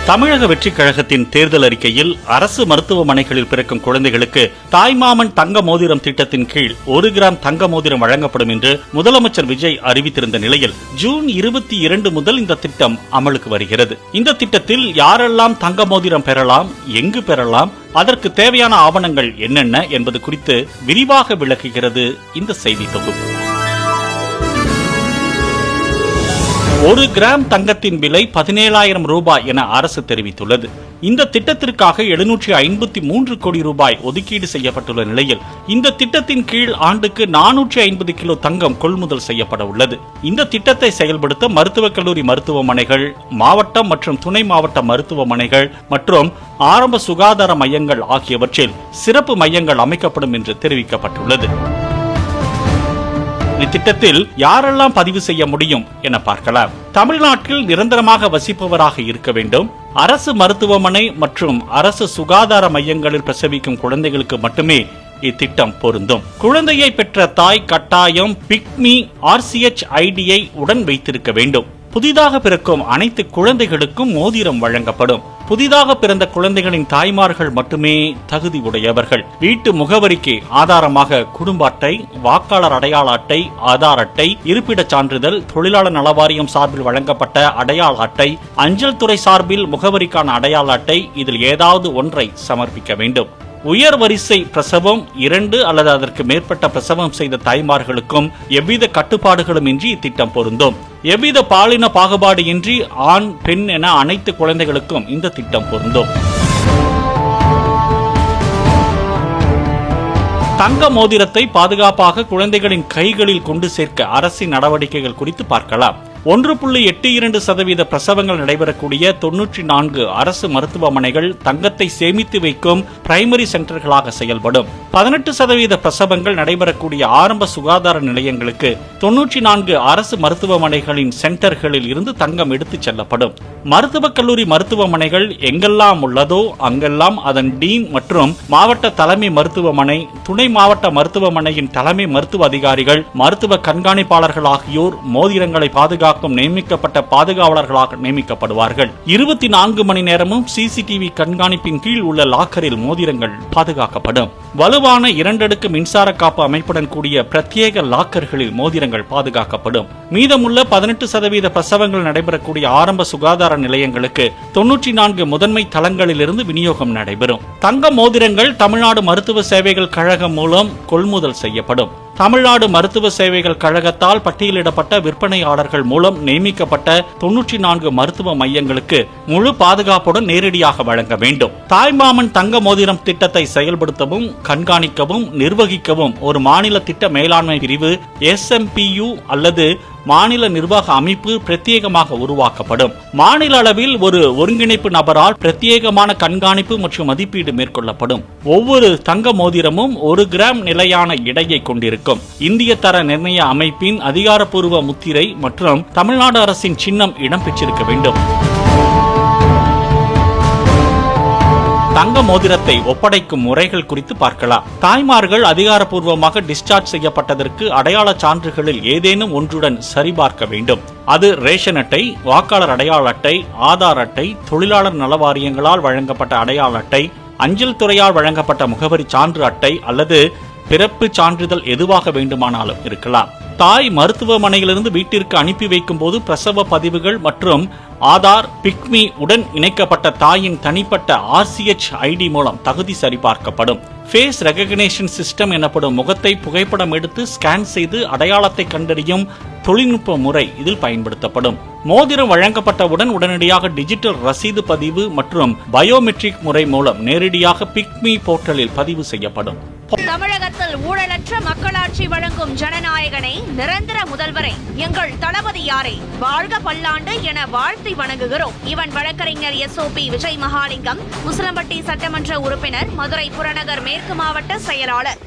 தமிழக வெற்றிக் கழகத்தின் தேர்தல் அறிக்கையில் அரசு மருத்துவமனைகளில் பிறக்கும் குழந்தைகளுக்கு தாய்மாமன் தங்க மோதிரம் திட்டத்தின் கீழ் 1 கிராம் தங்க மோதிரம் வழங்கப்படும் என்று முதலமைச்சர் விஜய் அறிவித்திருந்த நிலையில் ஜூன் 22 முதல் இந்த திட்டம் அமலுக்கு வருகிறது. இந்த திட்டத்தில் யாரெல்லாம் தங்க மோதிரம் பெறலாம், எங்கு பெறலாம், அதற்கு தேவையான ஆவணங்கள் என்னென்ன என்பது குறித்து விரிவாக விளக்குகிறது இந்த செய்தி தொகுப்பு. 1 கிராம் தங்கத்தின் விலை 17,000 ரூபாய் என அரசு தெரிவித்துள்ளது. இந்த திட்டத்திற்காக 753 கோடி ரூபாய் ஒதுக்கீடு செய்யப்பட்டுள்ள நிலையில் இந்த திட்டத்தின் கீழ் ஆண்டுக்கு 450 கிலோ தங்கம் கொள்முதல் செய்யப்பட உள்ளது. இந்த திட்டத்தை செயல்படுத்த மருத்துவக் கல்லூரி மருத்துவமனைகள், மாவட்டம் மற்றும் துணை மாவட்ட மருத்துவமனைகள் மற்றும் ஆரம்ப சுகாதார மையங்கள் ஆகியவற்றில் சிறப்பு மையங்கள் அமைக்கப்படும் என்று தெரிவிக்கப்பட்டுள்ளது. இத்திட்டத்தில் யாரெல்லாம் பதிவு செய்ய முடியும் என பார்க்கலாம். தமிழ்நாட்டில் நிரந்தரமாக வசிப்பவராக இருக்க வேண்டும். அரசு மருத்துவமனை மற்றும் அரசு சுகாதார மையங்களில் பிரசவிக்கும் குழந்தைகளுக்கு மட்டுமே இத்திட்டம் பொருந்தும். குழந்தையை பெற்ற தாய் கட்டாயம் பிக்மி RCH ஐடியை உடன் வைத்திருக்க வேண்டும். புதிதாக பிறக்கும் அனைத்து குழந்தைகளுக்கும் மோதிரம் வழங்கப்படும். புதிதாக பிறந்த குழந்தைகளின் தாய்மார்கள் மட்டுமே தகுதி உடையவர்கள். வீட்டு முகவரிக்கு ஆதாரமாக குடும்ப அட்டை, வாக்காளர் அடையாள அட்டை, ஆதார் அட்டை, இருப்பிடச் சான்றிதழ், தொழிலாளர் நலவாரியம் சார்பில் வழங்கப்பட்ட அடையாள அட்டை, அஞ்சல் துறை சார்பில் முகவரிக்கான அடையாள அட்டை, இதில் ஏதாவது ஒன்றை சமர்ப்பிக்க வேண்டும். உயர் வரிசை பிரசவம், 2 அல்லது அதற்கு மேற்பட்ட பிரசவம் செய்த தாய்மார்களுக்கும் எவ்வித கட்டுப்பாடுகளும் இன்றி இத்திட்டம் பொருந்தும். எவ்வித பாலின பாகுபாடு இன்றி ஆண், பெண் என அனைத்து குழந்தைகளுக்கும் இந்த திட்டம் பொருந்தும். தங்க மோதிரத்தை பாதுகாப்பாக குழந்தைகளின் கைகளில் கொண்டு சேர்க்க அரசின் நடவடிக்கைகள் குறித்து பார்க்கலாம். 1.82% பிரசவங்கள் நடைபெறக்கூடிய 94 அரசு மருத்துவமனைகள் தங்கத்தை சேமித்து வைக்கும் பிரைமரி சென்டர்களாக செயல்படும். 18% பிரசவங்கள் நடைபெறக்கூடிய ஆரம்ப சுகாதார நிலையங்களுக்கு 94 அரசு மருத்துவமனைகளின் சென்டர்களில் இருந்து தங்கம் எடுத்துச் செல்லப்படும். மருத்துவக் கல்லூரி மருத்துவமனைகள் எங்கெல்லாம் உள்ளதோ அங்கெல்லாம் அதன் டீன் மற்றும் மாவட்ட தலைமை மருத்துவமனை, துணை மாவட்ட மருத்துவமனையின் தலைமை மருத்துவ அதிகாரிகள், மருத்துவ கண்காணிப்பாளர்கள் ஆகியோர் மோதிரங்களை பாதுகாக்கும் நியமிக்கப்பட்ட பாதுகாவலர்களாக நியமிக்கப்படுவார்கள். 24 மணி நேரமும் CCTV கண்காணிப்பின் கீழ் உள்ள லாக்கரில் மோதிரங்கள் பாதுகாக்கப்படும். வலுவான 2 அடுக்கு மின்சார காப்பு அமைப்புடன் கூடிய பிரத்யேக லாக்கர்களில் மோதிரங்கள் பாதுகாக்கப்படும். மீதமுள்ள 18% பிரசவங்கள் நடைபெறக்கூடிய ஆரம்ப சுகாதார நிலையங்களுக்கு 94 முதன்மை தளங்களிலிருந்து விநியோகம் நடைபெறும். தங்க மோதிரங்கள் தமிழ்நாடு மருத்துவ சேவைகள் கழகம் மூலம் கொள்முதல் செய்யப்படும். தமிழ்நாடு மருத்துவ சேவைகள் கழகத்தால் பட்டியலிடப்பட்ட விற்பனையாளர்கள் மூலம் நியமிக்கப்பட்ட 94 மருத்துவ மையங்களுக்கு முழு பாதுகாப்புடன் நேரடியாக வழங்க வேண்டும். தாய்மாமன் தங்க மோதிரம் திட்டத்தை செயல்படுத்தவும், கண்காணிக்கவும், நிர்வகிக்கவும் ஒரு மாநில திட்ட மேலாண்மை பிரிவு SMPU அல்லது மாநில நிர்வாக அமைப்பு பிரத்யேகமாக உருவாக்கப்படும். மாநில அளவில் ஒரு ஒருங்கிணைப்பு நபரால் பிரத்யேகமான கண்காணிப்பு மற்றும் மதிப்பீடு மேற்கொள்ளப்படும். ஒவ்வொரு தங்க மோதிரமும் 1 கிராம் நிலையான எடையை கொண்டிருக்கும். இந்திய தர நிர்ணய அமைப்பின் அதிகாரப்பூர்வ முத்திரை மற்றும் தமிழ்நாடு அரசின் சின்னம் இடம்பெற்றிருக்க வேண்டும். தங்க மோதிரத்தை ஒப்படைக்கும் முறைகள் குறித்து பார்க்கலாம். தாய்மார்கள் அதிகாரப்பூர்வமாக டிஸ்சார்ஜ் செய்யப்பட்டதற்கு அடையாள சான்றுகளில் ஏதேனும் ஒன்றுடன் சரிபார்க்க வேண்டும். அது ரேஷன் அட்டை, வாக்காளர் அடையாள அட்டை, ஆதார் அட்டை, தொழிலாளர் நலவாரியங்களால் வழங்கப்பட்ட அடையாள அட்டை, அஞ்சல் துறையால் வழங்கப்பட்ட முகவரி சான்று அட்டை அல்லது பிறப்பு சான்றிதழ் எதுவாக வேண்டுமானாலும் இருக்கலாம். தாய் மருத்துவமனையிலிருந்து வீட்டிற்கு அனுப்பி வைக்கும் போது பிரசவ பதிவுகள் மற்றும் ஆதார், பிக்மி உடன் இணைக்கப்பட்ட தாயின் தனிப்பட்ட RCH ஐடி மூலம் தகுதி சரிபார்க்கப்படும். ஃபேஸ் ரெகக்னிஷன் சிஸ்டம் எனப்படும் முகத்தை புகைப்படம் எடுத்து ஸ்கேன் செய்து அடையாளத்தை கண்டறியும் தொழில்நுட்ப முறை இதில் பயன்படுத்தப்படும். மோதிரம் வழங்கப்பட்டவுடன் உடனடியாக டிஜிட்டல் ரசீது பதிவு மற்றும் பயோமெட்ரிக் முறை மூலம் நேரடியாக பிக்மி போர்ட்டலில் பதிவு செய்யப்படும். தமிழகத்தில் ஊழலற்ற மக்களாட்சி வழங்கும் ஜனநாயகனை, நிரந்தர முதல்வரை, எங்கள் தளபதி யாரை, வாழ்க பல்லாண்டு என வாழ்த்தி வணங்குகிறோம். இவன் வழக்கறிஞர் SOP விஜய் மகாலிங்கம், முஸ்லம்பட்டி சட்டமன்ற உறுப்பினர், மதுரை புறநகர் மேற்கு மாவட்ட செயலாளர்.